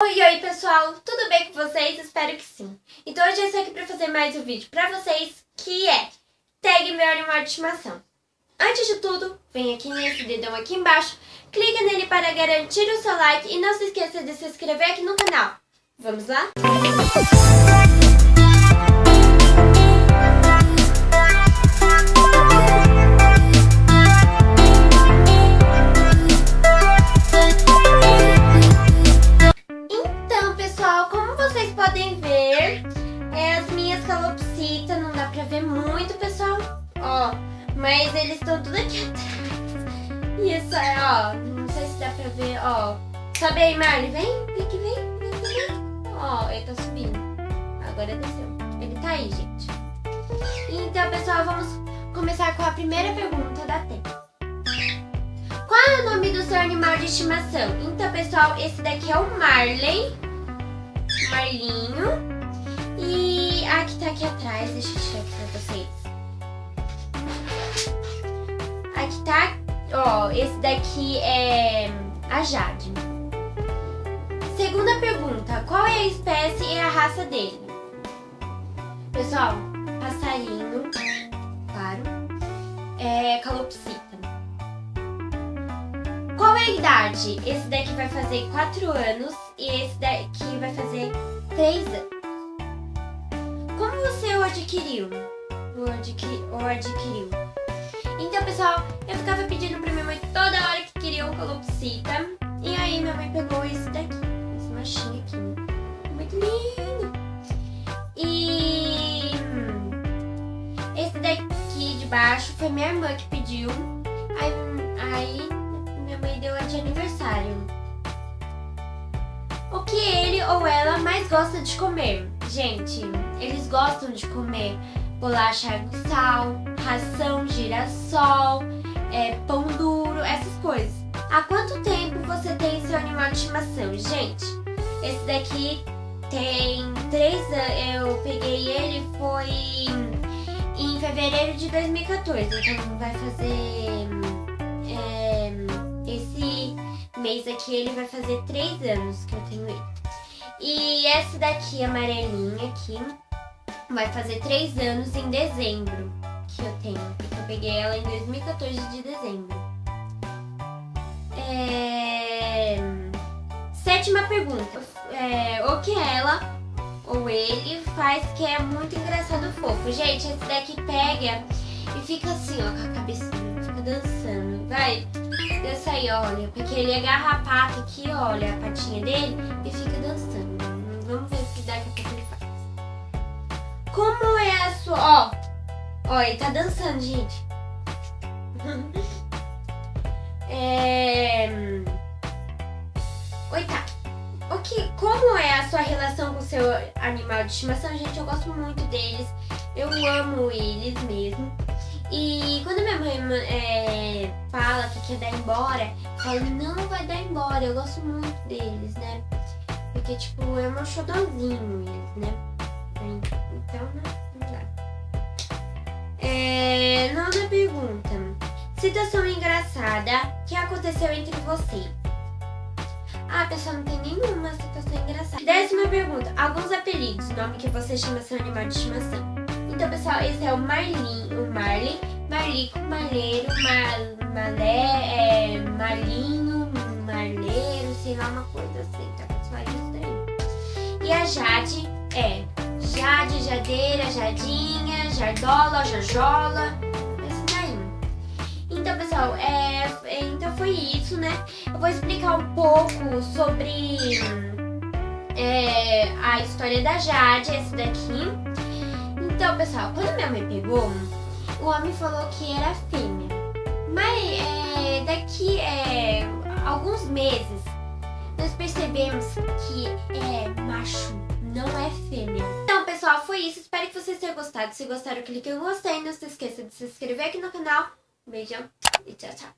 Oi pessoal, tudo bem com vocês? Espero que sim. Então hoje eu estou aqui para fazer mais um vídeo para vocês, que é Tag meu animal de estimação. Antes de tudo, vem aqui nesse dedão aqui embaixo, clica nele para garantir o seu like e não se esqueça de se inscrever aqui no canal. Vamos lá? Vocês podem ver as minhas calopsitas, não dá pra ver muito, pessoal, ó, mas eles estão tudo aqui atrás. Isso é, ó, não sei se dá pra ver, ó. Sobe aí, Marley, vem aqui, vem. Ó, ele tá subindo, agora desceu, ele tá aí, gente. Então, pessoal, vamos começar com a primeira pergunta da tela. Qual é o nome do seu animal de estimação? Então, pessoal, esse daqui é o Marlinho. E aqui tá aqui atrás, deixa eu tirar aqui pra vocês. Aqui tá, ó, esse daqui é a Jade. Segunda pergunta, qual é a espécie e a raça dele? Pessoal, passarinho, claro, é calopsita. Qual é a idade? Esse daqui vai fazer 4 anos e esse daqui vai fazer 3 anos. Como você o adquiriu? O adquiriu. Então, pessoal, eu ficava pedindo pra minha mãe toda hora que queria um calopsita. E aí minha mãe pegou esse daqui, esse machinho aqui. Muito lindo. E esse daqui de baixo foi minha irmã que pediu. Aí minha mãe deu de aniversário. O que ele ou ela mais gosta de comer? Gente, eles gostam de comer bolacha sal, ração girassol, pão duro, essas coisas. Há quanto tempo você tem seu animal de estimação? Gente, esse daqui tem 3 anos. Eu peguei ele foi em fevereiro de 2014. Então vai fazer... esse mês aqui ele vai fazer 3 anos que eu tenho ele. E esse daqui, amarelinha aqui, vai fazer 3 anos em dezembro que eu tenho. Porque eu peguei ela em 2014 de dezembro. Sétima pergunta. O que ela ou ele faz que é muito engraçado fofo? Gente, esse daqui pega e fica assim, ó, com a cabecinha, fica dançando. Vai, dança aí, olha, porque ele agarra a pata aqui, olha, a patinha dele e fica dançando. Vamos ver o que daqui a pouco ele faz. Como é a sua... Ó, ele tá dançando, gente. Oitavo. Como é a sua relação com o seu animal de estimação? Gente, eu gosto muito deles. Eu amo eles mesmo. E quando minha mãe fala que quer dar embora, eu falo, não vai dar embora, eu gosto muito deles, né? Porque, tipo, é meu xodózinho eles, né? Então, não dá. Nona pergunta. Situação engraçada que aconteceu entre vocês? Ah, pessoal, não tem nenhuma situação engraçada. 10ª pergunta. Alguns apelidos, nome que você chama seu animal de estimação. Então, pessoal, esse é o Marley, Marlico, Marleiro, Malé, Marlinho, Marleiro, sei lá, uma coisa assim, tá, pessoal? Isso daí. E a Jade é Jade, Jadeira, Jadinha, Jardola, Jajola, essa daí. Então, pessoal, então foi isso, né? Eu vou explicar um pouco sobre a história da Jade, esse daqui. Então, pessoal, quando minha mãe pegou, o homem falou que era fêmea. Mas daqui alguns meses, nós percebemos que é macho, não é fêmea. Então, pessoal, foi isso. Espero que vocês tenham gostado. Se gostaram, clique em gostei. Não se esqueça de se inscrever aqui no canal. Um beijão e tchau, tchau.